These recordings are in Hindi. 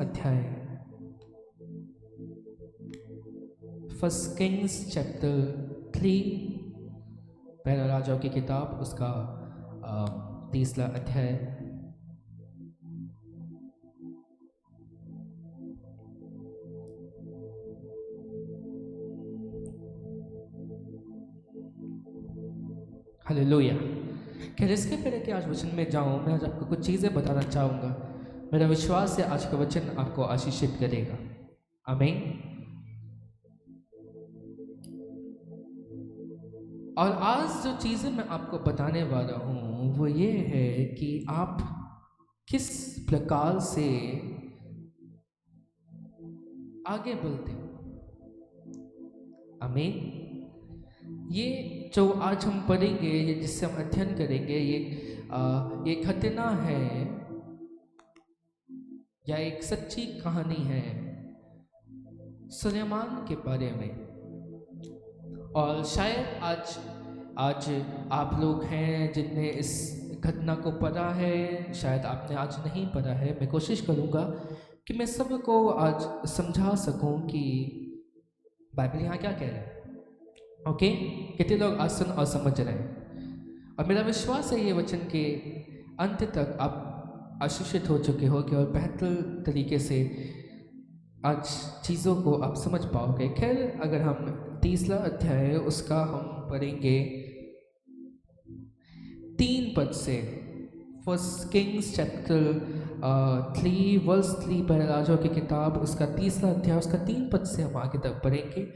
अध्याय, फर्स्ट किंग्स चैप्टर 3, पहला राजाओं की किताब, उसका 30वां अध्याय। हालेलुया। खैर, इसके पहले कि आज वचन में जाऊं, मैं आज आपको कुछ चीज़ें बताना चाहूँगा। मेरा विश्वास है आज का वचन आपको आशीषित करेगा। आमीन। और आज जो चीज़ें मैं आपको बताने वाला हूँ वो ये है कि आप किस प्रकार से आगे बढ़ते हो। आमीन। ये जो आज हम पढ़ेंगे, ये जिससे हम अध्ययन करेंगे, ये घटना है या एक सच्ची कहानी है सुलेमान के बारे में। और शायद आज आप लोग हैं जिनने इस घटना को पढ़ा है, शायद आपने आज नहीं पढ़ा है। मैं कोशिश करूँगा कि मैं सबको आज समझा सकूँ कि बाइबल यहाँ क्या कह रहा है। ओके, कितने लोग आज सुन और समझ रहे हैं? और मेरा विश्वास है ये वचन के अंत तक आप आशीषित हो चुके होगे और बेहतर तरीके से आज चीज़ों को आप समझ पाओगे। खैर, अगर हम 30वां अध्याय है उसका हम पढ़ेंगे 3 पद से। फर्स्ट किंग्स चैप्टर 3 वर्स 3, पहला राजाओं की किताब, उसका 30वां अध्याय, उसका 3 पद से हम आगे तक पढ़ेंगे।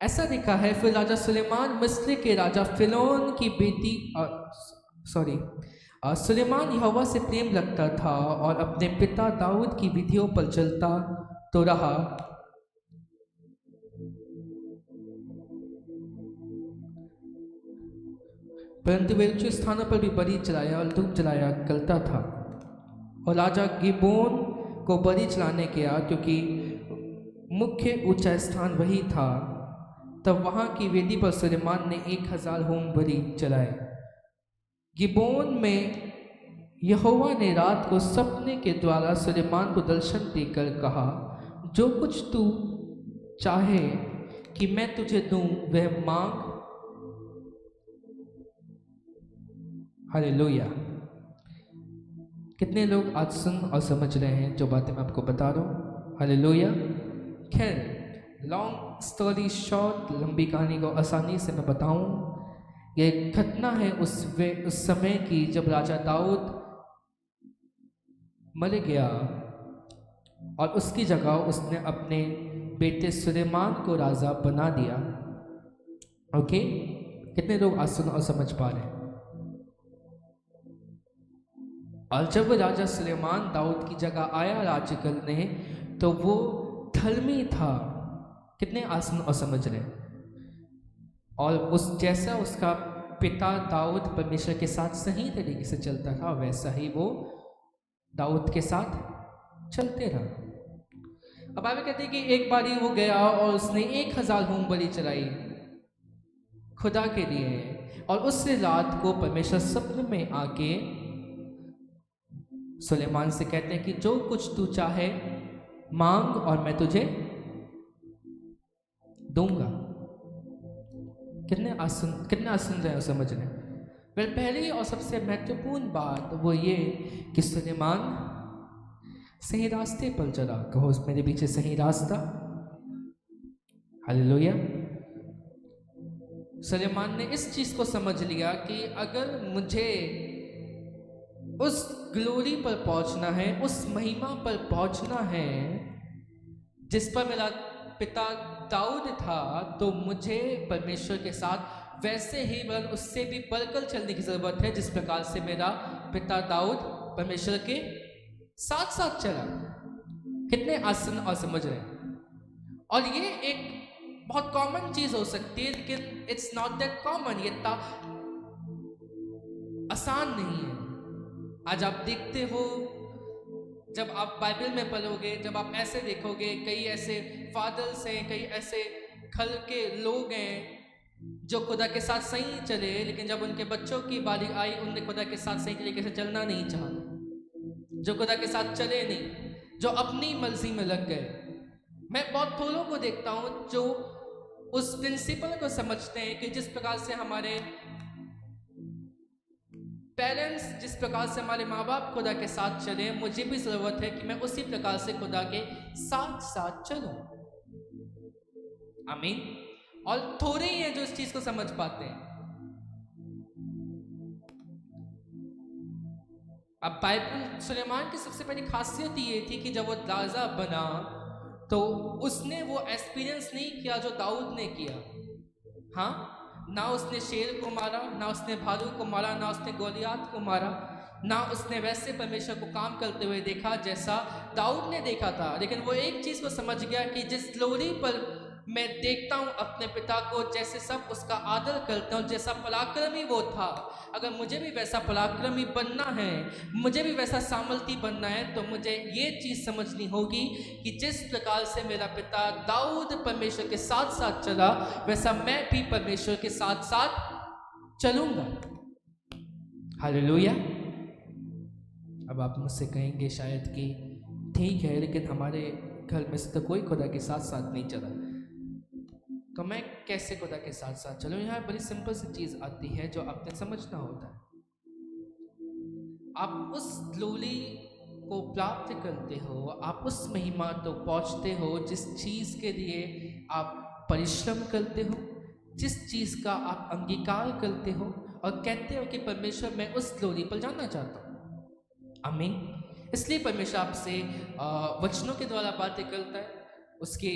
ऐसा लिखा है, फिर राजा सुलेमान मिस्र के राजा फिरौन की बेटी सुलेमान यहोवा से प्रेम रखता था और अपने पिता दाऊद की विधियों पर चलता तो रहा। परंतु वे उच्च स्थानों पर भी बलि चलाया और धूप जलाया करता था। और राजा गिबोन को बलि चलाने गया क्योंकि मुख्य ऊंचा स्थान वही था। तब वहां की वेदी पर सुलेमान ने 1000 होम बलि चलाए। गिबोन में यहोवा ने रात को सपने के द्वारा सुलेमान को दर्शन देकर कहा, जो कुछ तू चाहे कि मैं तुझे दूं वह मांग। हालेलुया। कितने लोग आज सुन और समझ रहे हैं जो बातें मैं आपको बता रहा हूं? हालेलुया। खैर, लॉन्ग स्टोरी शॉर्ट, लंबी कहानी को आसानी से मैं बताऊं, यह घटना है उस समय की जब राजा दाऊद मर गया और उसकी जगह उसने अपने बेटे सुलेमान को राजा बना दिया। ओके, कितने लोग आज सुन और समझ पा रहे हैं? और जब राजा सुलेमान दाऊद की जगह आया राज्य करने, तो वो धर्मी था। कितने आसन और समझ रहे? और उस जैसा उसका पिता दाऊद परमेश्वर के साथ सही तरीके से चलता था, वैसा ही वो दाऊद के साथ चलते रहा। अब बाइबल कहते हैं कि एक बारी वो गया और उसने 1000 होम बलि चलाई खुदा के लिए। और उस रात को परमेश्वर सपने में आके सुलेमान से कहते हैं कि जो कुछ तू चाहे मांग और मैं तुझे दूंगा। कितने आसन रहे समझ रहे? फिर पहली और सबसे महत्वपूर्ण बात वो ये कि सुलेमान सही रास्ते पर चला। कहो मेरे पीछे सही रास्ता। हालेलुया। सुलेमान ने इस चीज को समझ लिया कि अगर मुझे उस ग्लोरी पर पहुंचना है, उस महिमा पर पहुंचना है जिस पर मेरा पिता दाऊद था, तो मुझे परमेश्वर के साथ वैसे ही वरन उससे भी बढ़कर चलने की जरूरत है जिस प्रकार से मेरा पिता दाऊद परमेश्वर के साथ साथ चला। कितने आसन और समझ रहे हैं? और ये एक बहुत कॉमन चीज हो सकती है, लेकिन इट्स नॉट दैट कॉमन। ये इतना आसान नहीं है। आज आप देखते हो, जब आप बाइबल में पढ़ोगे, जब आप ऐसे देखोगे, कई ऐसे फादर्स हैं, कई ऐसे खल के लोग हैं जो खुदा के साथ सही चले, लेकिन जब उनके बच्चों की बारी आई, उनने खुदा के साथ सही तरीके से चलना नहीं चाहा। जो खुदा के साथ चले नहीं, जो अपनी मर्जी में लग गए। मैं बहुत थोड़ों को देखता हूं जो उस प्रिंसिपल को समझते हैं कि जिस प्रकार से हमारे पेरेंट्स, जिस प्रकार से हमारे माँ बाप खुदा के साथ चले, मुझे भी जरूरत है कि मैं उसी प्रकार से खुदा के साथ साथ चलूं। आमीन। और थोड़े ही हैं जो इस चीज को समझ पाते हैं। अब बाइबल, सुलेमान की सबसे बड़ी खासियत ये थी कि जब वो राजा बना तो उसने वो एक्सपीरियंस नहीं किया जो दाऊद ने किया। हाँ, ना उसने शेर को मारा, ना उसने भालू को मारा, ना उसने गोलियात को मारा, ना उसने वैसे परमेश्वर को काम करते हुए देखा जैसा दाऊद ने देखा था। लेकिन वो एक चीज को समझ गया कि जिस ग्लोरी पर मैं देखता हूं अपने पिता को, जैसे सब उसका आदर करते हैं, जैसा पराक्रमी वो था, अगर मुझे भी वैसा पराक्रमी बनना है, मुझे भी वैसा सामर्थी बनना है, तो मुझे ये चीज समझनी होगी कि जिस प्रकार से मेरा पिता दाऊद परमेश्वर के साथ साथ चला, वैसा मैं भी परमेश्वर के साथ साथ चलूंगा। हालेलुया। अब आप मुझसे कहेंगे शायद कि ठीक है, लेकिन हमारे घर में से तो कोई खुदा के साथ साथ नहीं चला, तो मैं कैसे खुदा के साथ साथ चलूं? यहाँ बड़ी सिंपल सी चीज आती है जो आपने समझना होता है। आप उस ग्लोरी को प्राप्त करते हो, आप उस महिमा तो पहुंचते हो जिस चीज के लिए आप परिश्रम करते हो, जिस चीज का आप अंगीकार करते हो और कहते हो कि परमेश्वर मैं उस ग्लोरी पर जाना चाहता हूं। आमीन। इसलिए परमेश्वर आपसे वचनों के द्वारा बातें करता है, उसके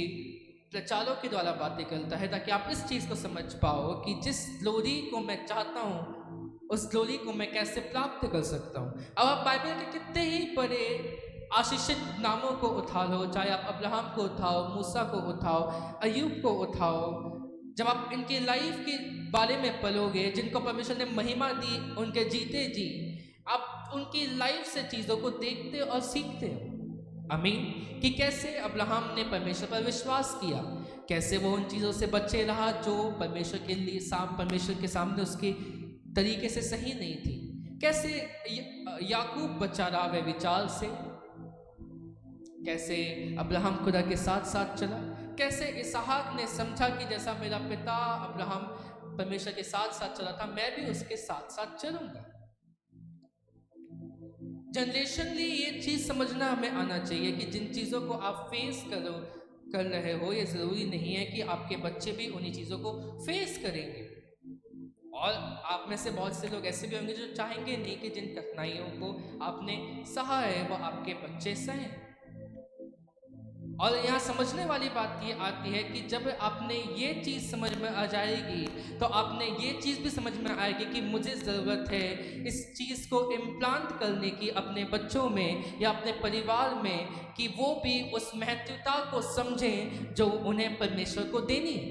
प्रचारों के द्वारा बातें करता है, ताकि आप इस चीज को समझ पाओ कि जिस ग्लोरी को मैं चाहता हूं उस ग्लोरी को मैं कैसे प्राप्त कर सकता हूं। अब आप बाइबल के कितने ही बड़े आशीषित नामों को उठा लो, चाहे आप अब्राहम को उठाओ, मूसा को उठाओ, अय्यूब को उठाओ, जब आप इनकी लाइफ के बारे में पढ़ोगे, जिनको परमेश्वर ने महिमा दी उनके जीते जी, आप उनकी लाइफ से चीजों को देखते और सीखते हो। आमीन। कि कैसे अब्राहम ने परमेश्वर पर विश्वास किया, कैसे वो उन चीजों से बचे रहा जो परमेश्वर के लिए परमेश्वर के सामने उसके तरीके से सही नहीं थी, कैसे याकूब बचा रहा वे विचार से, कैसे अब्राहम खुदा के साथ साथ चला, कैसे इसहाक ने समझा कि जैसा मेरा पिता अब्राहम परमेश्वर के साथ साथ चला था, मैं भी उसके साथ साथ चलूंगा। जनरेशनली ये चीज समझना हमें आना चाहिए कि जिन चीजों को आप फेस कर रहे हो, ये जरूरी नहीं है कि आपके बच्चे भी उन्हीं चीजों को फेस करेंगे। और आप में से बहुत से लोग ऐसे भी होंगे जो चाहेंगे नहीं कि जिन कठिनाइयों को आपने सहा है वो आपके बच्चे सहें। और यहाँ समझने वाली बात ये आती है कि जब आपने ये चीज़ समझ में आ जाएगी तो आपने ये चीज़ भी समझ में आएगी कि मुझे ज़रूरत है इस चीज़ को इम्प्लांट करने की अपने बच्चों में या अपने परिवार में, कि वो भी उस महत्वता को समझें जो उन्हें परमेश्वर को देनी है।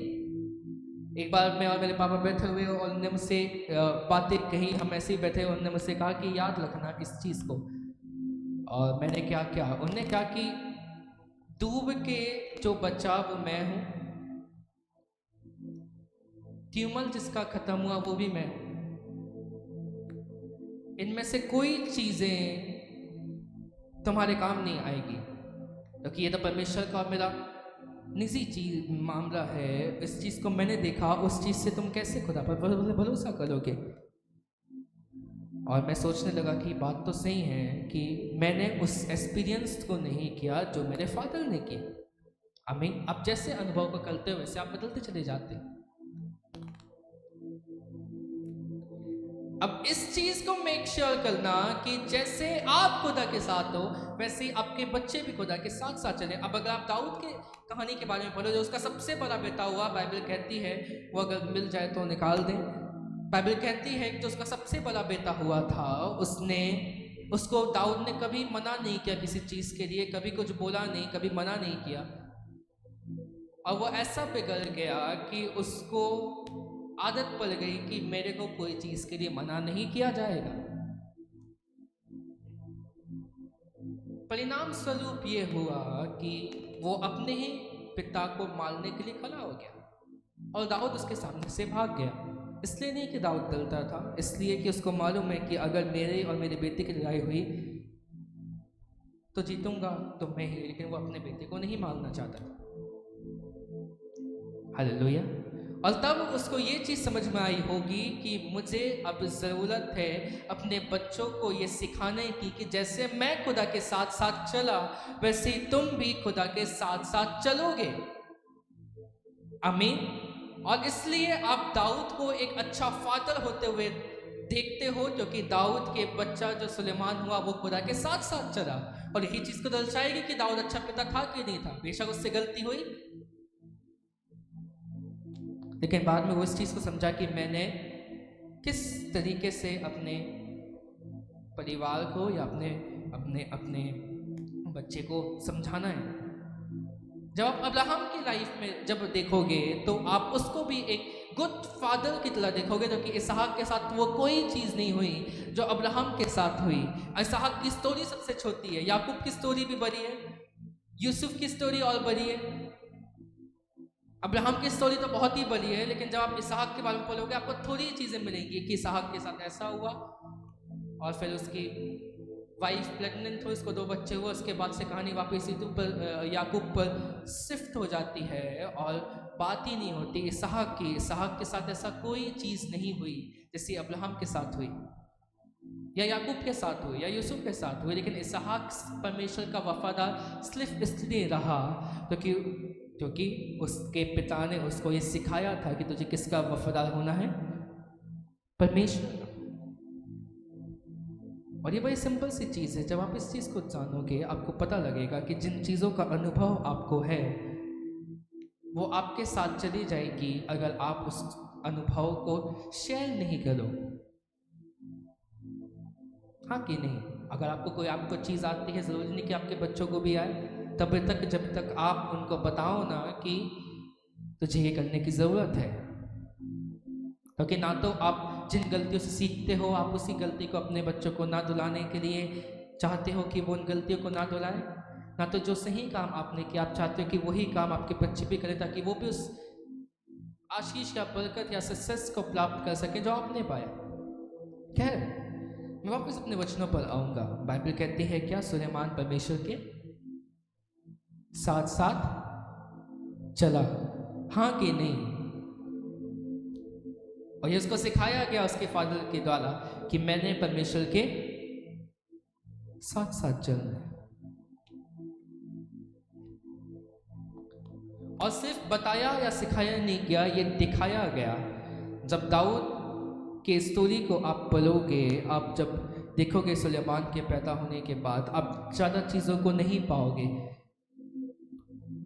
एक बार मैं और मेरे पापा बैठे हुए और उन्होंने मुझसे बातें कही, हम ऐसे ही बैठे, उन्होंने मुझसे कहा कि याद रखना इस चीज़ को। और मैंने क्या क्या, उन्होंने कहा कि दूब के जो बच्चा वो मैं हूं, ट्यूमर जिसका खत्म हुआ वो भी मैं हूं, इनमें से कोई चीजें तुम्हारे काम नहीं आएगी, क्योंकि ये तो परमेश्वर का और मेरा निजी चीज मामला है। इस चीज को मैंने देखा, उस चीज से तुम कैसे खुदा पर भरोसा करोगे? और मैं सोचने लगा कि बात तो सही है कि मैंने उस एक्सपीरियंस को नहीं किया जो मेरे फादर ने किया। आमीन। आप जैसे अनुभव को करते हो वैसे आप बदलते चले जाते हैं। अब इस चीज को मेक श्योर करना कि जैसे आप खुदा के साथ हो वैसे ही आपके बच्चे भी खुदा के साथ साथ चले। अब अगर आप दाऊद के कहानी के बारे में पढ़ो, जो उसका सबसे बड़ा बेटा हुआ, बाइबल कहती है वो अगर मिल जाए तो निकाल दें। बाइबल कहती है कि जो उसका सबसे बड़ा बेटा हुआ था, उसको दाऊद ने कभी मना नहीं किया किसी चीज के लिए, कभी कुछ बोला नहीं, कभी मना नहीं किया। और वो ऐसा बिगड़ गया कि उसको आदत पड़ गई कि मेरे को कोई चीज के लिए मना नहीं किया जाएगा। परिणाम स्वरूप ये हुआ कि वो अपने ही पिता को मारने के लिए खड़ा हो गया और दाऊद उसके सामने से भाग गया। इसलिए नहीं कि दाऊद डरता था, इसलिए कि उसको मालूम है कि अगर मेरे और मेरे बेटे की लड़ाई हुई तो जीतूंगा तो मैं ही, लेकिन वो अपने बेटे को नहीं मारना चाहता था। हालेलुया। और तब उसको ये चीज़ समझ में आई होगी कि मुझे अब ज़रूरत है अपने बच्चों को ये सिखाने की कि जैसे मैं खुदा के साथ साथ चला, वैसे ही तुम भी खुदा के साथ साथ चलोगे। आमीन। और इसलिए आप दाऊद को एक अच्छा फादर होते हुए देखते हो, क्योंकि दाऊद के बच्चा जो सुलेमान हुआ वो खुदा के साथ साथ चला। और यही चीज़ को दर्शाएगी कि दाऊद अच्छा पिता था कि नहीं था। बेशक उससे गलती हुई, लेकिन बाद में वो इस चीज़ को समझा कि मैंने किस तरीके से अपने परिवार को या अपने अपने अपने बच्चे को समझाना है। जब आप अब्राहम की लाइफ में जब देखोगे तो आप उसको भी एक गुड फादर की तरह देखोगे, क्योंकि इसहाक के साथ वो कोई चीज़ नहीं हुई जो अब्राहम के साथ हुई। इसहाक की स्टोरी सबसे छोटी है, याकूब की स्टोरी भी बड़ी है, यूसुफ की स्टोरी और बड़ी है, अब्राहम की स्टोरी तो बहुत ही बड़ी है। लेकिन जब आप इसहाक के बारे में पढ़ोगे आपको थोड़ी चीज़ें मिलेंगी कि इसहाक के साथ ऐसा हुआ, और फिर उसकी वाइफ प्रेग्नेंट हुई, उसको 2 बच्चे हुए, उसके बाद से कहानी वापस याकूब पर शिफ्ट हो जाती है और बात ही नहीं होती इसहाक की। इसहाक के साथ ऐसा कोई चीज़ नहीं हुई जैसे अब्राहम के साथ हुई या याकूब के साथ हुई या यूसुफ के साथ हुई। लेकिन इसहाक परमेश्वर का वफादार सिर्फ इसलिए रहा क्योंकि उसके पिता ने उसको ये सिखाया था कि तुझे किसका वफादार होना है, परमेश्वर। और ये बड़ी सिंपल सी चीज़ है। जब आप इस चीज़ को जानोगे आपको पता लगेगा कि जिन चीज़ों का अनुभव आपको है वो आपके साथ चली जाएगी अगर आप उस अनुभव को शेयर नहीं करो। हाँ कि नहीं? अगर आपको चीज़ आती है, ज़रूरी नहीं कि आपके बच्चों को भी आए, तब तक जब तक आप उनको बताओ ना कि तुझे ये करने की ज़रूरत है। क्योंकि ना तो आप जिन गलतियों से सीखते हो आप उसी गलती को अपने बच्चों को ना दुलाने के लिए चाहते हो कि वो उन गलतियों को ना दुलाएं, ना तो जो सही काम आपने किया आप चाहते हो कि वही काम आपके बच्चे भी करें, ताकि वो भी उस आशीष या बरकत या सक्सेस को प्राप्त कर सकें जो आपने पाया। खैर, मैं वापस अपने वचनों पर आऊँगा। बाइबल कहती है क्या? सुलेमान परमेश्वर के साथ साथ चला, हाँ कि नहीं? और ये उसको सिखाया गया उसके फादर के द्वारा कि मैंने परमेश्वर के साथ साथ चलना है। और सिर्फ बताया या सिखाया नहीं गया, ये दिखाया गया। जब दाऊद के स्टोरी को आप पढ़ोगे, आप जब देखोगे सुलेमान के पैदा होने के बाद, आप ज़्यादा चीज़ों को नहीं पाओगे।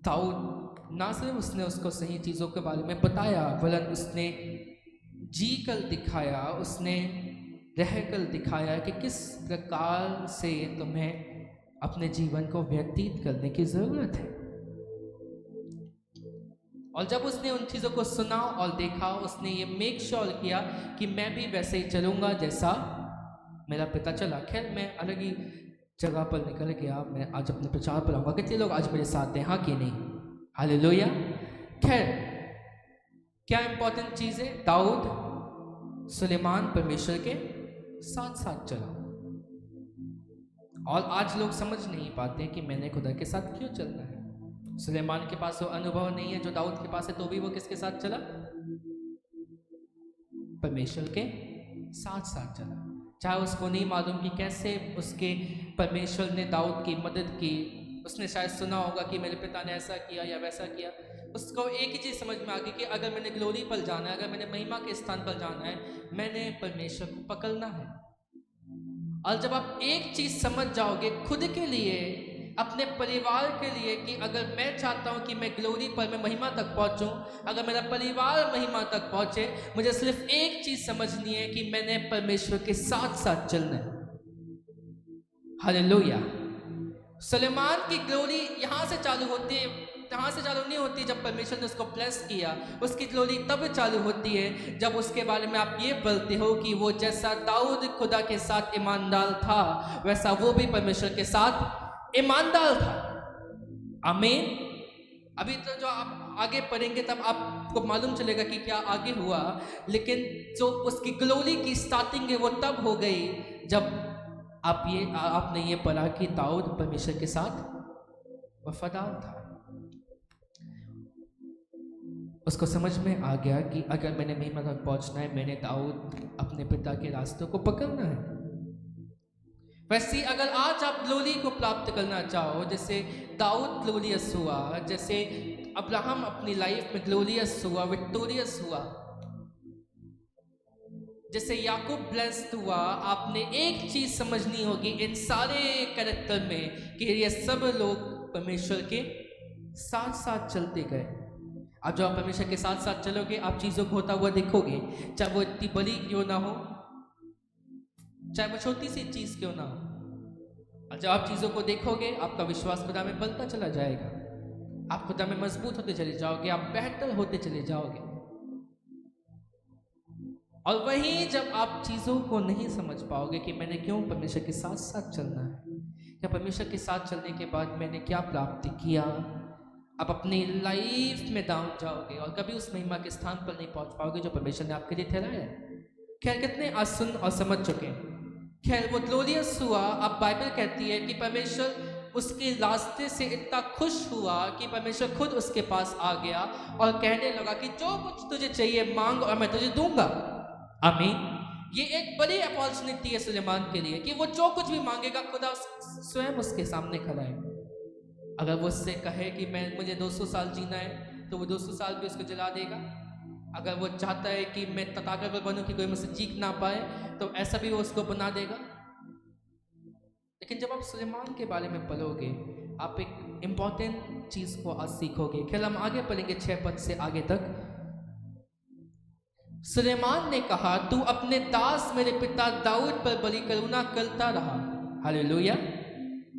दाऊद ना सिर्फ उसने उसको सही चीज़ों के बारे में बताया, वरन उसने जी कर दिखाया, उसने रह कर दिखाया कि किस प्रकार से तुम्हें अपने जीवन को व्यतीत करने की ज़रूरत है। और जब उसने उन चीज़ों को सुना और देखा, उसने ये मेक श्योर किया कि मैं भी वैसे ही चलूँगा जैसा मेरा पिता चला। खैर, मैं अलग ही जगह पर निकल गया, मैं आज अपने प्रचार पर आऊँगा। कितने लोग आज मेरे साथ हैं, हाँ कि नहीं? हालेलुया। खैर, क्या इंपॉर्टेंट चीज़ है? दाऊद सुलेमान परमेश्वर के साथ साथ चला। और आज लोग समझ नहीं पाते कि मैंने खुदा के साथ क्यों चलना है। सुलेमान के पास वो अनुभव नहीं है जो दाऊद के पास है, तो भी वो किसके साथ चला? परमेश्वर के साथ साथ चला। चाहे उसको नहीं मालूम कि कैसे उसके परमेश्वर ने दाऊद की मदद की। उसने शायद सुना होगा कि मेरे पिता ने ऐसा किया या वैसा किया। उसको एक ही चीज़ समझ में आ गई कि अगर मैंने ग्लोरी पर जाना है, अगर मैंने महिमा के स्थान पर जाना है, मैंने परमेश्वर को पकड़ना है। और जब आप एक चीज़ समझ जाओगे खुद के लिए, अपने परिवार के लिए, कि अगर मैं चाहता हूँ कि मैं ग्लोरी पर, मैं महिमा तक पहुँचूँ, अगर मेरा परिवार महिमा तक पहुँचे, मुझे सिर्फ एक चीज़ समझनी है कि मैंने परमेश्वर के साथ साथ चलना है। हालेलुया। सुलेमान की ग्लोरी यहाँ से चालू होती है, यहाँ से चालू नहीं होती जब परमेश्वर ने उसको ब्लेस किया। उसकी ग्लोरी तब चालू होती है जब उसके बारे में आप ये बोलते हो कि वो जैसा दाऊद खुदा के साथ ईमानदार था, वैसा वो भी परमेश्वर के साथ ईमानदार था। आमीन। अभी तो जो आप आगे पढ़ेंगे तब आपको मालूम चलेगा कि क्या आगे हुआ। लेकिन जो उसकी ग्लोरी की स्टार्टिंग है वो तब हो गई जब आपने ये पढ़ा कि दाऊद परमेश्वर के साथ वफादार था। उसको समझ में आ गया कि अगर मैंने महिमा तक पहुंचना है, मैंने दाऊद अपने पिता के रास्तों को पकड़ना है। वैसे ही अगर आज आप ग्लोरी को प्राप्त करना चाहो, जैसे दाऊद ग्लोरियस हुआ, जैसे अब्राहम अपनी लाइफ में ग्लोरियस हुआ, विक्टोरियस हुआ, जैसे याकूब ब्लेस्ड हुआ, आपने एक चीज समझनी होगी इन सारे कैरेक्टर में कि ये सब लोग परमेश्वर के साथ साथ चलते गए। अब जब आप परमेश्वर के साथ साथ चलोगे, आप चीजों को होता हुआ देखोगे, चाहे वो इतनी बड़ी क्यों ना हो, चाहे वो छोटी सी चीज क्यों ना हो। और जब आप चीजों को देखोगे, आपका विश्वास खुदा में बढ़ता चला जाएगा, आप खुदा में मजबूत होते चले जाओगे, आप बेहतर होते चले जाओगे। और वहीं जब आप चीजों को नहीं समझ पाओगे कि मैंने क्यों परमेश्वर के साथ साथ चलना है, या परमेश्वर के साथ चलने के बाद मैंने क्या प्राप्ति किया, आप अपनी लाइफ में डाउन जाओगे और कभी उस महिमा के स्थान पर नहीं पहुंच पाओगे जो परमेश्वर ने आपके लिए ठहराया है। खैर, कितने आज सुन और समझ चुके हैं। खैर, वो ग्लोरियस हुआ। अब बाइबल कहती है कि परमेश्वर उसके रास्ते से इतना खुश हुआ कि परमेश्वर खुद उसके पास आ गया और कहने लगा कि जो कुछ तुझे चाहिए मांग और मैं तुझे दूंगा। आमीन। ये एक बड़ी अपॉर्चुनिटी है सुलेमान के लिए कि वो जो कुछ भी मांगेगा, खुदा स्वयं उसके सामने खड़ा है। अगर वो उससे कहे कि मुझे 200 साल जीना है, तो वो 200 साल भी उसको जला देगा। अगर वो चाहता है कि मैं तथागत बनूं कि कोई मुझसे चीख ना पाए, तो ऐसा भी वो उसको बना देगा। लेकिन जब आप सुलेमान के बारे में पढ़ोगे, आप एक इंपॉर्टेंट चीज को आज सीखोगे। खेल हम आगे पढ़ेंगे 6 पद से आगे तक। सुलेमान ने कहा, तू अपने दास मेरे पिता दाऊद पर बड़ी करुणा करता रहा। हालेलुया।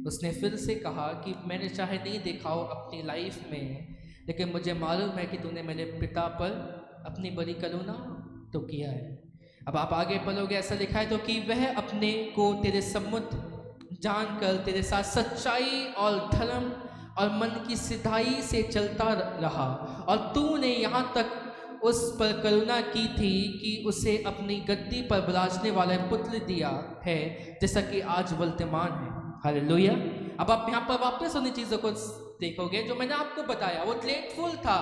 उसने फिर से कहा कि मैंने चाहे नहीं देखा हो अपनी लाइफ में, लेकिन मुझे मालूम है कि तूने मेरे पिता पर अपनी बड़ी करुणा तो किया है। अब आप आगे पढ़ोगे, ऐसा लिखा है तो कि वह अपने को तेरे सम्मुख जानकर तेरे साथ सच्चाई और धर्म और मन की सिधाई से चलता रहा, और तूने यहाँ तक उस पर करुणा की थी कि उसे अपनी गद्दी पर विराजने वाला पुत्र दिया है, जैसा कि आज वर्तमान है। हालेलुया। अब आप यहाँ पर वापस उन चीजों को देखोगे जो मैंने आपको बताया। वो ग्रेटफुल था,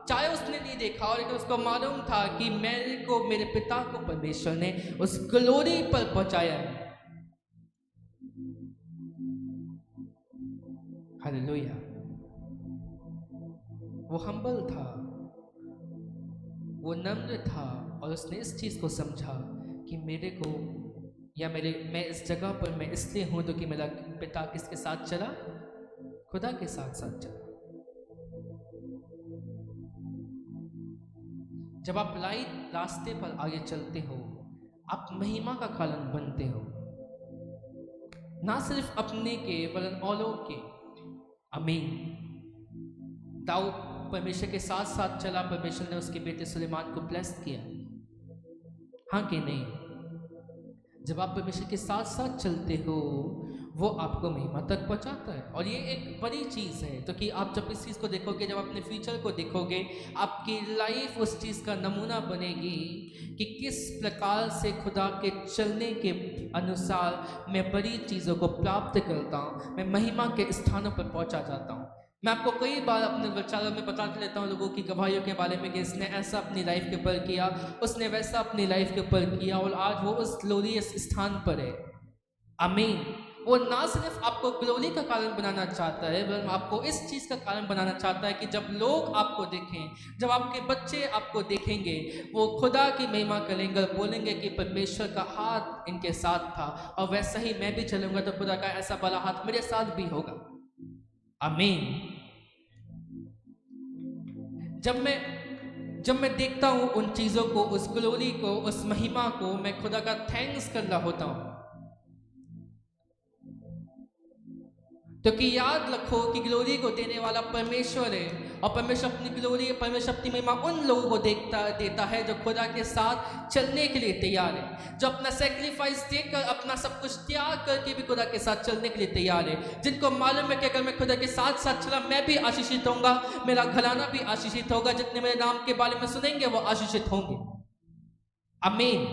चाहे उसने नहीं देखा, और लेकिन उसको मालूम था कि मेरे पिता को परमेश्वर ने उस ग्लोरी पर पहुंचाया है। हालेलुया। वो हम्बल था, वो नम्र था, और उसने इस चीज को समझा कि मेरे को या मैं इस जगह पर मैं इसलिए हूं तो कि मेरा पिता किसके साथ चला, खुदा के साथ साथ चला। जब आप राइट रास्ते पर आगे चलते हो, आप महिमा का कारण बनते हो, ना सिर्फ अपने के वरन औरों के। आमीन। दाऊद परमेश्वर के साथ साथ चला, परमेश्वर ने उसके बेटे सुलेमान को ब्लेस किया, हाँ कि नहीं? जब आप परमेश्वर के साथ साथ चलते हो, वो आपको महिमा तक पहुंचाता है। और ये एक बड़ी चीज़ है, तो कि आप जब इस चीज़ को देखोगे, जब अपने फ्यूचर को देखोगे, आपकी लाइफ उस चीज़ का नमूना बनेगी कि किस प्रकार से खुदा के चलने के अनुसार मैं बड़ी चीज़ों को प्राप्त करता हूँ, मैं महिमा के स्थानों पर पहुंचा जाता हूँ। मैं आपको कई बार अपने विचारों में बता लेता हूँ लोगों की गवाहियों के बारे में कि इसने ऐसा अपनी लाइफ के ऊपर किया, उसने वैसा अपनी लाइफ के ऊपर किया, और आज वो उस ग्लोरियस स्थान पर है। आमीन। वो ना सिर्फ आपको ग्लोरी का कारण बनाना चाहता है, बल्कि आपको इस चीज़ का कारण बनाना चाहता है कि जब लोग आपको देखें, जब आपके बच्चे आपको देखेंगे, वो खुदा की महिमा करेंगे, बोलेंगे कि परमेश्वर का हाथ इनके साथ था, और वैसा ही मैं भी चलूंगा तो खुदा का ऐसा बड़ा हाथ मेरे साथ भी होगा। आमीन। जब मैं देखता हूं उन चीजों को, उस ग्लोरी को, उस महिमा को, मैं खुदा का थैंक्स कर रहा होता हूं। तो कि याद रखो कि ग्लोरी को देने वाला परमेश्वर है, और परमेश्वर अपनी ग्लोरी, परमेश्वर अपनी महिमा उन लोगों को देता है जो खुदा के साथ चलने के लिए तैयार है, जो अपना सेक्रीफाइस देकर, अपना सब कुछ त्याग करके भी खुदा के साथ चलने के लिए तैयार है, जिनको मालूम है कि अगर मैं खुदा के साथ साथ चला, मैं भी आशीषित होऊंगा, मेरा घराना भी आशीषित होगा, जितने मेरे नाम के बारे में सुनेंगे वो आशीषित होंगे। आमीन।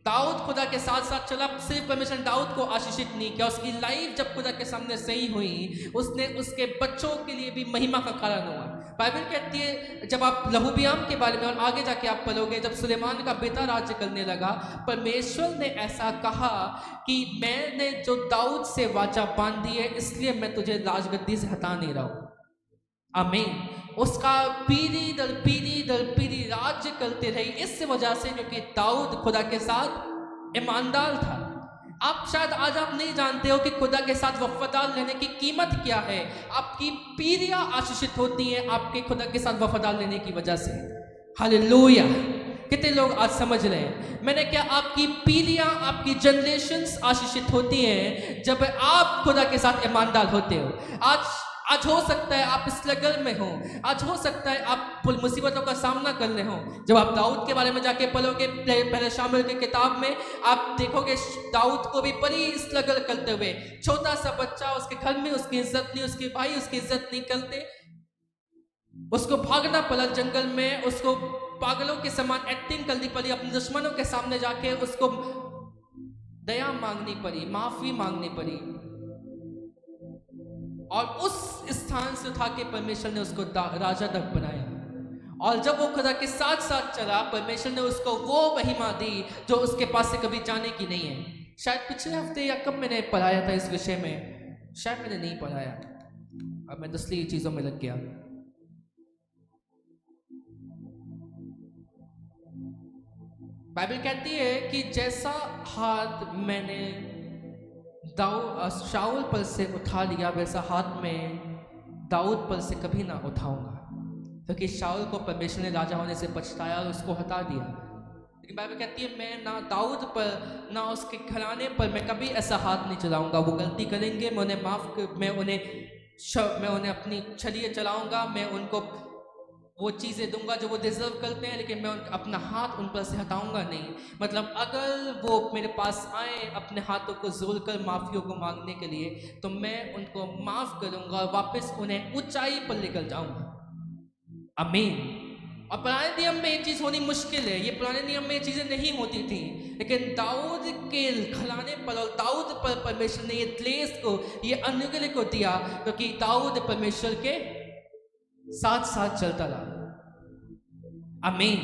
दाऊद खुदा के साथ साथ चला, सिर्फ परमेश्वर ने दाऊद को आशीषित नहीं किया, उसकी लाइफ जब खुदा के सामने सही हुई, उसने उसके बच्चों के लिए भी महिमा का कारण हुआ। बाइबल कहती है, जब आप लहूबियाम के बारे में और आगे जाके आप पढ़ोगे, जब सुलेमान का बेटा राज्य करने लगा, परमेश्वर ने ऐसा कहा कि मैंने जो दाऊद से वाचा बांधी है, इसलिए मैं तुझे राजगद्दी से हटा नहीं रहा हूं। आमीन। उसका पीढ़ी दर पीढ़ी दर पीढ़ी राज्य करते रही, इस वजह से क्योंकि दाऊद खुदा के साथ ईमानदार था। आप शायद आज आप नहीं जानते हो कि खुदा के साथ वफादार रहने की कीमत क्या है। आपकी पीढ़ियां आशीषित होती हैं आपके खुदा के साथ वफादार रहने की वजह से। हालेलुया। कितने लोग आज समझ रहे हैं मैंने क्या? आपकी पीढ़ियां, आपकी जनरेशन्स आशीषित होती हैं जब आप खुदा के साथ ईमानदार होते हो। आज हो सकता है आप स्ट्रगल में हो, आज हो सकता है आप मुसीबतों का सामना कर रहे हो। जब आप दाऊद के बारे में जाके पढ़ोगे पहले शामुएल की किताब में, आप देखोगे दाऊद को भी बड़ी स्ट्रगल करते हुए, छोटा सा बच्चा, उसके घर में उसकी इज्जत नहीं, उसके भाई उसकी इज्जत नहीं करते, उसको भागना पड़ा जंगल में, उसको पागलों के समान एक्टिंग करनी पड़ी, अपने दुश्मनों के सामने जाके उसको दया मांगनी पड़ी, माफी मांगनी पड़ी, और उस स्थान से उठा के परमेश्वर ने उसको राजा तक बनाया। और जब वो खुदा के साथ साथ चला, परमेश्वर ने उसको वो महिमा दी जो उसके पास से कभी जाने की नहीं है। शायद पिछले हफ्ते या कब मैंने पढ़ाया था इस विषय में, शायद मैंने नहीं पढ़ाया, अब मैं दूसरी चीजों में लग गया। बाइबल कहती है कि जैसा हाथ मैंने शाऊल पर से उठा लिया, वैसा हाथ में दाऊद पर से कभी ना उठाऊंगा। क्योंकि शाऊल को परमेश्वर ने राजा होने से पछताया और उसको हटा दिया। लेकिन बाइबल कहती है मैं ना दाऊद पर ना उसके घराने पर मैं कभी ऐसा हाथ नहीं चलाऊंगा। वो गलती करेंगे, मैं उन्हें मैं उन्हें अपनी छड़िए चलाऊंगा, मैं उनको वो चीज़ें दूंगा जो वो डिजर्व करते हैं, लेकिन मैं अपना हाथ उन पर से हटाऊंगा नहीं। मतलब अगर वो मेरे पास आए अपने हाथों को जोड़कर माफियों को मांगने के लिए, तो मैं उनको माफ करूंगा और वापस उन्हें ऊंचाई पर लेकर जाऊंगा। आमीन। और पुराने नियम में ये चीज़ होनी मुश्किल है, ये पुराने नियम में ये चीज़ें नहीं होती थी, लेकिन दाऊद के घराने पर और दाऊद पर परमेश्वर ने ये क्लेश को, ये अनुग्रह को दिया, क्योंकि दाऊद परमेश्वर के साथ साथ चलता रहा। आमीन।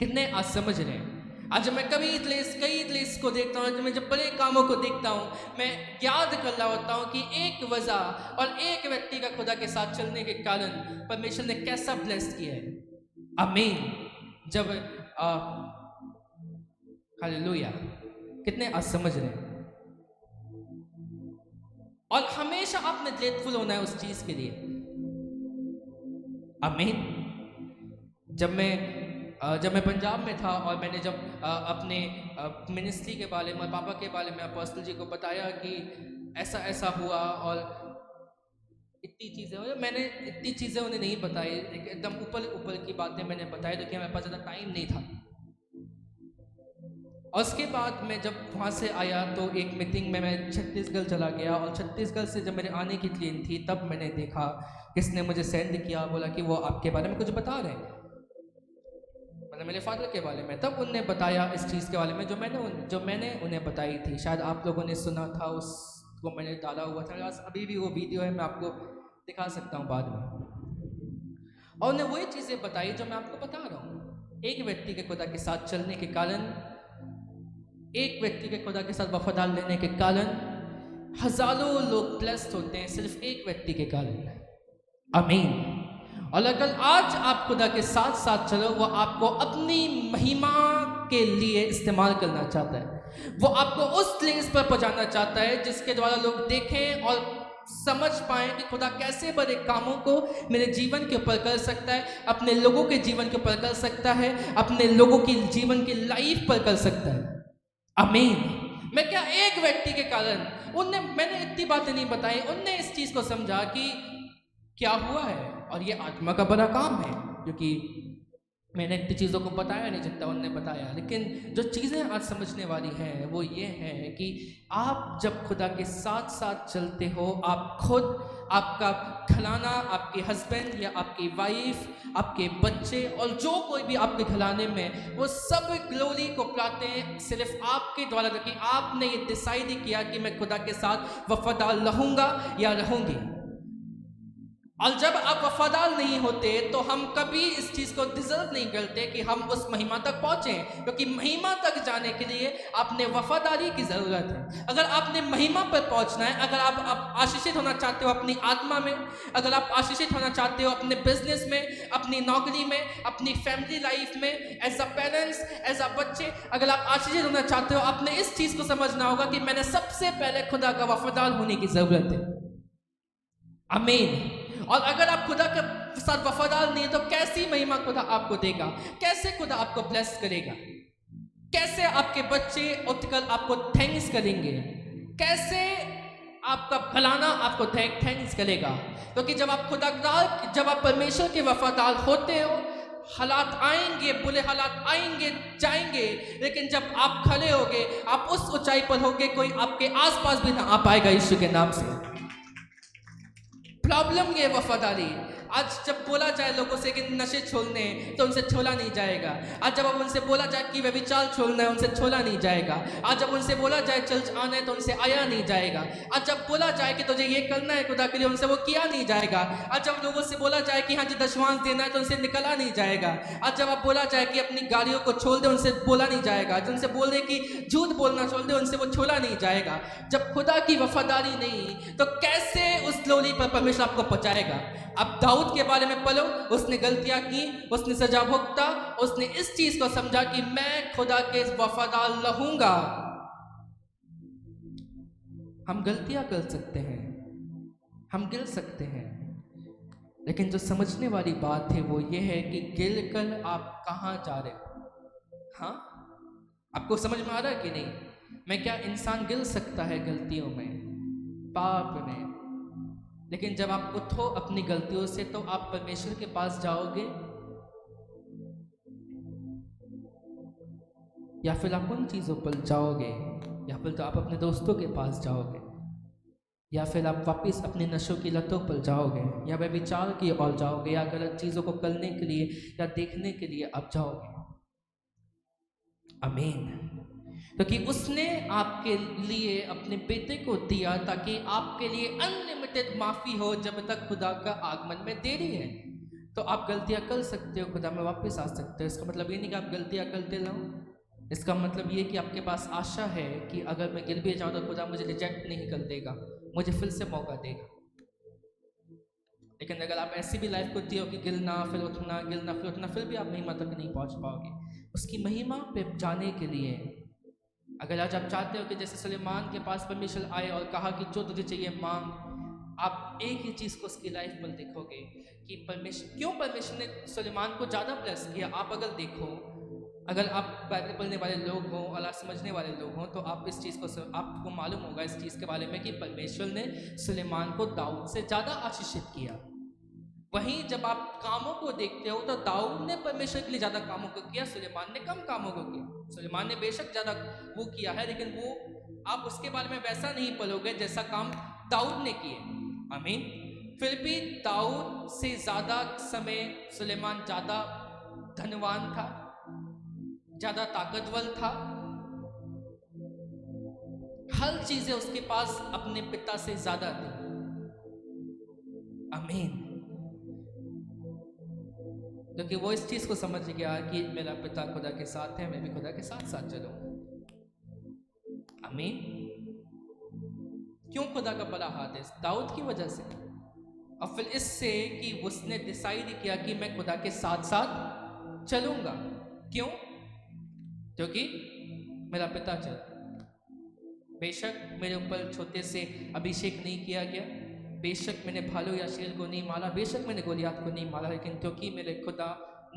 कितने आज समझ रहे हैं? आज मैं कई क्लेश को देखता हूँ, मैं जब बड़े कामों को देखता हूँ, मैं याद कर रहा होता हूँ कि एक वजह और एक व्यक्ति का खुदा के साथ चलने के कारण परमेश्वर ने कैसा ब्लेस किया है। आमीन। जब हालेलुया। कितने आज समझ रहे हैं? और हमेशा आपने ग्रेटफुल होना है उस चीज के लिए। आमीन। जब मैं पंजाब में था और मैंने जब अपने मिनिस्ट्री के बारे में, पापा के बारे में अपोस्टल जी को बताया कि ऐसा ऐसा हुआ और इतनी चीज़ें, मैंने इतनी चीज़ें उन्हें नहीं बताई, एकदम ऊपर की बातें मैंने बताई, क्योंकि मेरे पास ज़्यादा टाइम नहीं था। और उसके बाद मैं जब वहाँ से आया तो एक मीटिंग में मैं छत्तीसगढ़ चला गया, और छत्तीसगढ़ से जब मेरे आने की ट्रेन थी तब मैंने देखा किसने मुझे सेंड किया, बोला कि वो आपके बारे में कुछ बता रहे हैं, मतलब मेरे फादर के बारे में। तब उनने बताया इस चीज़ के बारे में जो मैंने उन्हें बताई थी। शायद आप लोगों ने सुना था, उसको मैंने डाला हुआ था, अभी भी वो वीडियो है, मैं आपको दिखा सकता हूँ बाद में। और उन्हें वही चीज़ें बताई जो मैं आपको बता रहा हूँ। एक व्यक्ति के खुदा के साथ चलने के कारण, एक व्यक्ति के खुदा के साथ वफादार रहने के कारण हजारों लोग ब्लेस्ड होते हैं, सिर्फ एक व्यक्ति के कारण। आमीन। और अगर आज आप खुदा के साथ साथ चलो, वो आपको अपनी महिमा के लिए इस्तेमाल करना चाहता है। वो आपको उस प्लेस पर पहुंचाना चाहता है जिसके द्वारा लोग देखें और समझ पाएं कि खुदा कैसे बड़े कामों को मेरे जीवन के ऊपर कर सकता है, अपने लोगों के जीवन के ऊपर कर सकता है, अपने लोगों की जीवन की लाइफ पर कर सकता है। आमीन। मैं क्या एक व्यक्ति के कारण मैंने इतनी बातें नहीं बताई, उनने इस चीज को समझा कि क्या हुआ है, और ये आत्मा का बड़ा काम है, क्योंकि मैंने इतनी चीज़ों को बताया नहीं जितना उन्होंने बताया, लेकिन जो चीज़ें आज समझने वाली हैं वो ये हैं कि आप जब खुदा के साथ साथ चलते हो, आप खुद, आपका घराना, आपके हस्बैंड या आपकी वाइफ, आपके बच्चे और जो कोई भी आपके घराने में, वो सब ग्लोरी को पाते हैं सिर्फ आपके द्वारा, क्योंकि आपने ये डिसाइड ही किया कि मैं खुदा के साथ वफादार रहूँगा या रहूँगी। और जब आप वफादार नहीं होते तो हम कभी इस चीज़ को डिजर्व नहीं करते कि हम उस महिमा तक पहुँचें, क्योंकि महिमा तक जाने के लिए आपने वफादारी की ज़रूरत है। अगर आपने महिमा पर पहुँचना है, अगर आप आशीषित होना चाहते हो अपनी आत्मा में, अगर आप आशीषित होना चाहते हो अपने बिजनेस में, अपनी नौकरी में, अपनी फैमिली लाइफ में, as a parents, as a बच्चे, अगर आप आशीषित होना चाहते हो, आपने इस चीज़ को समझना होगा कि मैंने सबसे पहले खुदा का वफादार होने की ज़रूरत है। आमीन। और अगर आप खुदा के साथ वफादार नहीं है तो कैसी महिमा खुदा आपको देगा, कैसे खुदा आपको ब्लेस करेगा, कैसे आपके बच्चे उठकर आपको थैंक्स करेंगे, कैसे आपका फलाना आपको थैंक्स करेगा। क्योंकि जब आप जब आप परमेश्वर के वफादार होते हो, हालात आएंगे, बुरे हालात आएंगे जाएंगे, लेकिन जब आप खड़े होगे, आप उस ऊंचाई पर होगे, कोई आपके आसपास भी ना आ पाएगा यीशु के नाम से। प्रॉब्लम ये वफादारी। आज जब बोला जाए लोगों से कि नशे छोड़ने, तो उनसे छोड़ा नहीं जाएगा। आज जब अब उनसे बोला जाए कि व्यभिचार छोड़ना है, उनसे छोड़ा नहीं जाएगा। आज जब उनसे बोला जाए चर्च आना है, तो उनसे आया नहीं जाएगा। आज जब बोला जाए कि तुझे ये करना है खुदा के लिए, उनसे वो किया नहीं जाएगा। आज जब लोगों से बोला जाए कि हाँ जी दशमांश देना है, तो उनसे निकला नहीं जाएगा। आज जब आप बोला जाए कि अपनी गाड़ियों को छोड़ दे, उनसे बोला नहीं जाएगा। जो उनसे बोल दे कि झूठ बोलना छोड़ दे, उनसे वो छोड़ा नहीं जाएगा। जब खुदा की वफादारी नहीं, तो कैसे उस ग्लोरी पर परमेश्वर आपको पहुंचाएगा। अब दाऊद के बारे में पढ़ो, उसने गलतियां की, उसने सजा भुगता, उसने इस चीज को समझा कि मैं खुदा के वफादार रहूंगा। हम गलतियां कर सकते हैं, हम गिर सकते हैं, लेकिन जो समझने वाली बात है वो ये है कि गिर कर आप कहां जा रहे हो। हाँ, आपको समझ में आ रहा है कि नहीं? मैं क्या इंसान गिर सकता है गलतियों में, पाप में, लेकिन जब आप उठो अपनी गलतियों से तो आप परमेश्वर के पास जाओगे, या फिर आप उन चीज़ों पर जाओगे, या फिर तो आप अपने दोस्तों के पास जाओगे, या फिर आप वापस अपने नशों की लतों पर जाओगे, या व्यभिचार की ओर जाओगे, या गलत चीज़ों को करने के लिए या देखने के लिए आप जाओगे। आमीन। क्योंकि उसने आपके लिए अपने बेटे को दिया ताकि आपके लिए अनलिमिटेड माफ़ी हो जब तक खुदा का आगमन में देरी है। तो आप गलतियां कर सकते हो, खुदा में वापस आ सकते हो। इसका मतलब ये नहीं कि आप गलतियां करते रहो। इसका मतलब ये कि आपके पास आशा है कि अगर मैं गिर भी जाऊँ तो खुदा मुझे रिजेक्ट नहीं कर देगा, मुझे फिर से मौका देगा। लेकिन अगर आप ऐसी भी लाइफ को जियो कि गिरना फिर उठना, गिरना फिर उठना, फिर भी आप महिमा तक नहीं पहुँच पाओगे। उसकी महिमा पे जाने के लिए अगर आज आप चाहते हो कि जैसे सुलेमान के पास परमेश्वर आए और कहा कि जो तुझे चाहिए मांग, आप एक ही चीज़ को उसकी लाइफ पर देखोगे कि परमेश्वर ने सुलेमान को ज़्यादा ब्लेस किया। आप अगर देखो, अगर आप बाइबल पढ़ने वाले लोग हों, अल्लाह समझने वाले लोग हों, तो आप इस चीज़ को आपको मालूम होगा इस चीज़ के बारे में कि परमेश्वर ने सुलेमान को दाऊद से ज़्यादा आशीषित किया। वहीं जब आप कामों को देखते हो तो दाऊद ने परमेश्वर के लिए ज़्यादा कामों को किया, सुलेमान ने कम कामों को किया। सुलेमान ने बेशक ज़्यादा वो किया है, लेकिन वो आप उसके बारे में वैसा नहीं पढ़ोगे जैसा काम दाऊद ने किए। आमीन। फिर भी दाऊद से ज़्यादा समय सुलेमान ज़्यादा धनवान था, ज़्यादा ताकतवर था। हर चीज़ें उसके पास अपने पिता से ज़्यादा थी। आमीन। क्योंकि वो इस चीज़ को समझ गया कि मेरा पिता खुदा के साथ है, मैं भी खुदा के साथ साथ चलूँ। आमीन। क्यों खुदा का बड़ा हाथ है? दाऊद की वजह से। और फिर इससे कि उसने डिसाइड किया कि मैं खुदा के साथ साथ चलूँगा। क्यों? क्योंकि मेरा पिता चल। बेशक मेरे ऊपर छोटे से अभिषेक नहीं किया गया, बेशक मैंने भालू या शेर को नहीं मारा, बेशक मैंने गोलियात को नहीं मारा, लेकिन क्योंकि मेरे खुदा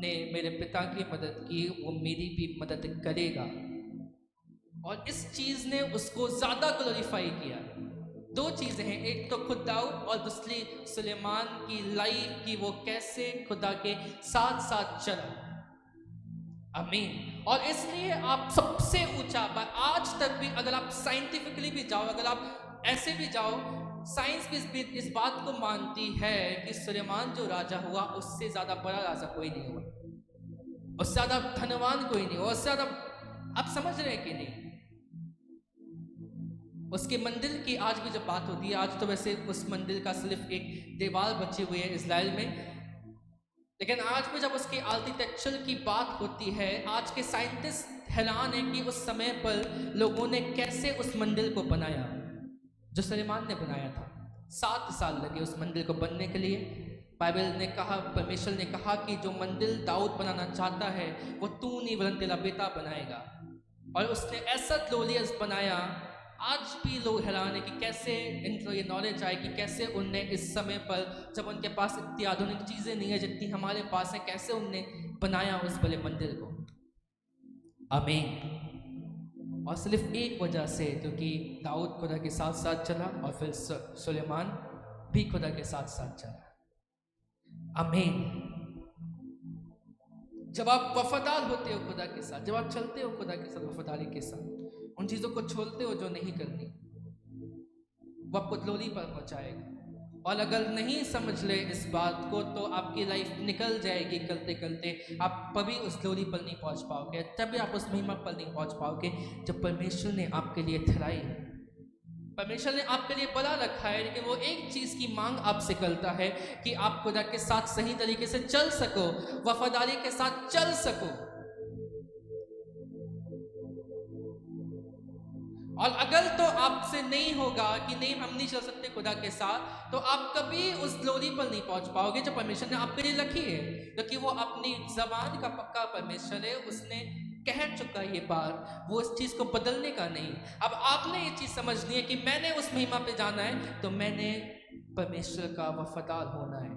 ने मेरे पिता की मदद की, वो मेरी भी मदद करेगा। और इस चीज़ ने उसको ज़्यादा ग्लोरीफाई किया। दो चीज़ें हैं, एक तो खुद दाऊद और दूसरी सुलेमान की लाइफ की वो कैसे खुदा के साथ साथ चला। आमीन। और इसलिए आप सबसे ऊंचा, आज तक भी अगर आप साइंटिफिकली भी जाओ, अगर आप ऐसे भी जाओ, साइंस भी इस बात को मानती है कि सुलेमान जो राजा हुआ उससे ज्यादा बड़ा राजा कोई नहीं हुआ, उससे ज्यादा धनवान कोई नहीं हुआ, उससे ज्यादा, आप समझ रहे हैं कि नहीं? उसके मंदिर की आज भी जब बात होती है, आज तो वैसे उस मंदिर का सिर्फ एक दीवार बची हुई है इजराइल में, लेकिन आज भी जब उसकी आर्किटेक्चर की बात होती है, आज के साइंटिस्ट हैरान है कि उस समय पर लोगों ने कैसे उस मंदिर को बनाया जो सुलेमान ने बनाया था। 7 साल लगे उस मंदिर को बनने के लिए। बाइबल ने कहा, परमेश्वर ने कहा कि जो मंदिर दाऊद बनाना चाहता है वो तू नहीं वरन तेरा बेटा बनाएगा, और उसने ऐसा ग्लोरियस बनाया। आज भी लोग हैरान है कि कैसे इनको ये नॉलेज आए कि कैसे उनने इस समय पर, जब उनके पास इतनी आधुनिक चीज़ें नहीं है जितनी हमारे पास है, कैसे उनने बनाया उस बड़े मंदिर को। आमीन। और सिर्फ एक वजह से, क्योंकि दाऊद खुदा के साथ साथ चला और फिर सुलेमान भी खुदा के साथ साथ चला। आमीन। जब आप वफादार होते हो खुदा के साथ, जब आप चलते हो खुदा के साथ वफादारी के साथ, उन चीज़ों को छोड़ते हो जो नहीं करनी, वो आपको ग्लोरी पर पहुंचाएगा। और अगर नहीं समझ ले इस बात को तो आपकी लाइफ निकल जाएगी करते करते, आप कभी उस ग्लोरी पर नहीं पहुंच पाओगे, तभी आप उस महिमा पर नहीं पहुंच पाओगे जब परमेश्वर ने आपके लिए ठहराई। परमेश्वर ने आपके लिए बड़ा रखा है, लेकिन वो एक चीज की मांग आपसे करता है कि आप खुदा के साथ सही तरीके से चल सको, वफादारी के साथ चल सको। और अगर तो आपसे नहीं होगा कि नहीं हम नहीं चल सकते खुदा के साथ, तो आप कभी उस ग्लोरी पर नहीं पहुंच पाओगे जो परमेश्वर ने आपके लिए रखी है, क्योंकि वो अपनी जबान का पक्का परमेश्वर है। उसने कह चुका ये बात, वो इस चीज को बदलने का नहीं। अब आपने ये चीज समझनी है कि मैंने उस महिमा पे जाना है, तो मैंने परमेश्वर का वफादार होना है।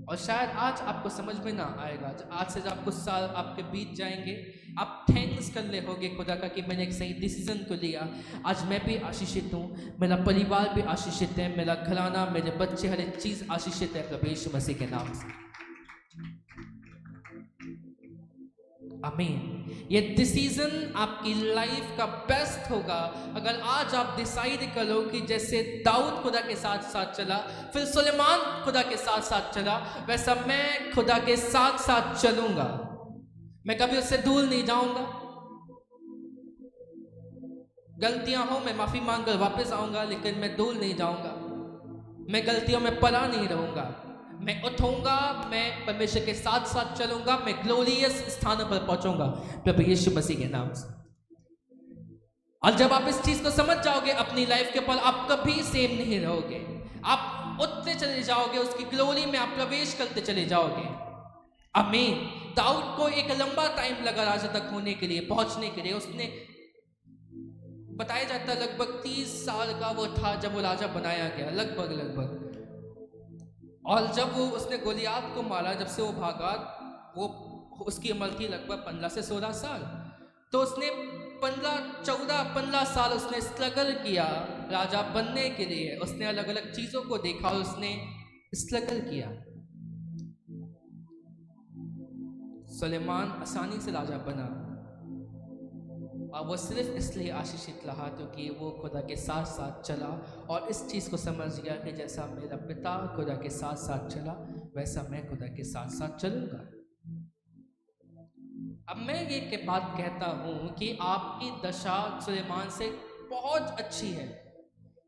और शायद आज आपको समझ में ना आएगा, आज से जब कुछ साल आपके बीत जाएंगे, आप थैंक्स कर ले होगे खुदा का कि मैंने एक सही डिसीजन को लिया। आज मैं भी आशीषित हूँ, मेरा परिवार भी आशीषित है, मेरा घराना, मेरे बच्चे, हर एक चीज आशीषित है प्रभु यीशु मसीह के नाम से। आमीन। ये डिसीजन आपकी लाइफ का बेस्ट होगा अगर आज आप डिसाइड करो कि जैसे दाऊद खुदा के साथ साथ चला, फिर सुलेमान खुदा के साथ साथ चला, वैसा मैं खुदा के साथ साथ चलूंगा। मैं कभी उससे दूर नहीं जाऊंगा। गलतियां हो मैं माफी मांगकर वापस आऊंगा, लेकिन मैं दूर नहीं जाऊंगा। मैं गलतियों में पड़ा नहीं रहूंगा। मैं उठूंगा, मैं परमेश्वर के साथ साथ चलूंगा, मैं ग्लोरियस स्थानों पर पहुंचूंगा प्रभु यीशु मसीह के नाम से। और जब आप इस चीज को समझ जाओगे अपनी लाइफ के ऊपर, आप कभी सेम नहीं रहोगे। आप उठते चले जाओगे, उसकी ग्लोरी में आप प्रवेश करते चले जाओगे। आमीन। दाऊद को एक लंबा टाइम लगा राजा तक होने के लिए, पहुंचने के लिए। उसने बताया जाता लगभग 30 साल का वो था जब वो राजा बनाया गया, लगभग। और जब वो उसने गोलियात को मारा, जब से वो भागा, वो उसकी उम्र थी लगभग 15 से 16 साल। तो उसने 15 साल उसने स्ट्रगल किया राजा बनने के लिए। उसने अलग अलग चीजों को देखा और उसने स्ट्रगल किया। सुलेमान आसानी से राजा बना, और वो सिर्फ इसलिए आशीषित रहा क्योंकि वो खुदा के साथ साथ चला और इस चीज़ को समझ गया कि जैसा मेरा पिता खुदा के साथ साथ चला, वैसा मैं खुदा के साथ साथ चलूंगा। अब मैं ये के बात कहता हूँ कि आपकी दशा सुलेमान से बहुत अच्छी है,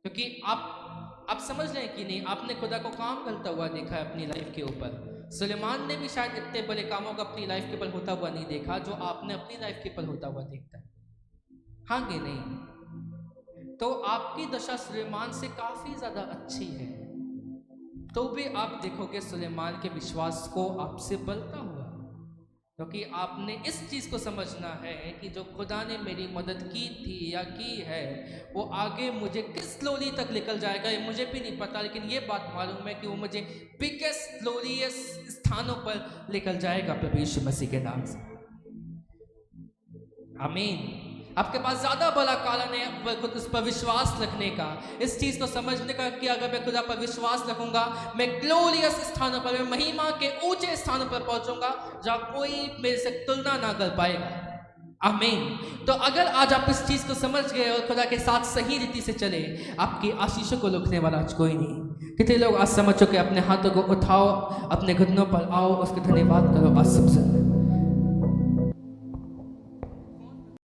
क्योंकि आप समझ रहे हैं कि नहीं, आपने खुदा को काम करता हुआ देखा है अपनी लाइफ के ऊपर। सुलेमान ने भी शायद इतने बड़े कामों को अपनी लाइफ के ऊपर होता हुआ नहीं देखा जो आपने अपनी लाइफ के ऊपर होता हुआ देखता है, हाँ कि नहीं? तो आपकी दशा सुलेमान से काफी ज्यादा अच्छी है, तो भी आप देखोगे सुलेमान के विश्वास को आपसे बढ़ता हुआ, क्योंकि आपने इस चीज को समझना है कि जो खुदा ने मेरी मदद की थी या की है, वो आगे मुझे किस ग्लोरी तक निकल जाएगा ये मुझे भी नहीं पता, लेकिन ये बात मालूम है कि वो मुझे बिगेस्ट ग्लोरियस स्थानों पर लेकर जाएगा प्रभु यीशु मसीह के नाम से। आमीन। आपके पास ज़्यादा बड़ा कारण है खुद उस पर विश्वास रखने का, इस चीज़ को समझने का कि अगर मैं खुदा पर विश्वास रखूंगा, मैं ग्लोरियस स्थानों पर, मैं महिमा के ऊंचे स्थानों पर पहुंचूंगा जहाँ कोई मेरे से तुलना ना कर पाएगा। आमीन। तो अगर आज आप इस चीज़ को समझ गए और खुदा के साथ सही रीति से चले, आपकी आशीषों को रोकने वाला आज कोई नहीं। कितने लोग आज समझ चुके? अपने हाथों को उठाओ, अपने घुटनों पर आओ, उसके धन्यवाद करो आज सबसे।